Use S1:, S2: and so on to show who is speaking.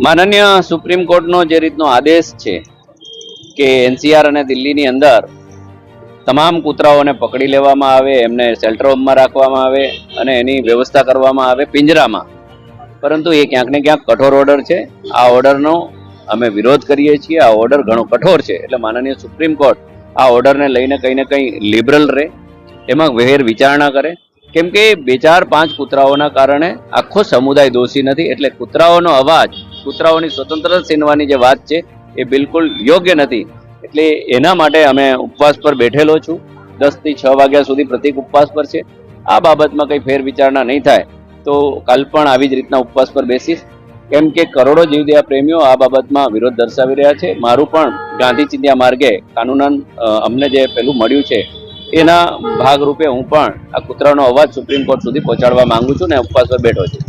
S1: માનનીય સુપ્રીમ કોર્ટનો જે રીતનો આદેશ છે કે એનસીઆર અને દિલ્હીની અંદર તમામ કૂતરાઓને પકડી લેવામાં આવે, એમને શેલ્ટર હોમમાં રાખવામાં આવે અને એની વ્યવસ્થા કરવામાં આવે પિંજરામાં, પરંતુ એ ક્યાંક ને ક્યાંક કઠોર ઓર્ડર છે. આ ઓર્ડરનો અમે વિરોધ કરીએ છીએ. આ ઓર્ડર ઘણો કઠોર છે, એટલે માનનીય સુપ્રીમ કોર્ટ આ ઓર્ડરને લઈને કંઈ ને કંઈ લિબરલ રહે, એમાં વેર વિચારણા કરે. કેમ કે 2-4-5 કૂતરાઓના કારણે આખો સમુદાય દોષી નથી. એટલે કૂતરાઓનો અવાજ, કૂતરાઓની સ્વતંત્રતા છીનવાની જે વાત છે એ બિલકુલ યોગ્ય નથી. એટલે એના માટે અમે ઉપવાસ પર બેઠેલો છું. 10 થી 6 વાગ્યા સુધી પ્રતિક ઉપવાસ પર છે. આ બાબતમાં કંઈ ફેર વિચારણા નહીં થાય તો કાલ પણ આવી જ રીતના ઉપવાસ પર બેસીશ. કેમ કે કરોડો જીવદયા પ્રેમીઓ આ બાબતમાં વિરોધ દર્શાવી રહ્યા છે. મારું પણ ગાંધી ચિંધ્યા માર્ગે કાનૂનન અમને જે પેલું મળ્યું છે એના ભાગરૂપે હું પણ આ કૂતરાનો અવાજ સુપ્રીમ કોર્ટ સુધી પહોંચાડવા માંગુ છું ને ઉપવાસ પર બેઠો છું.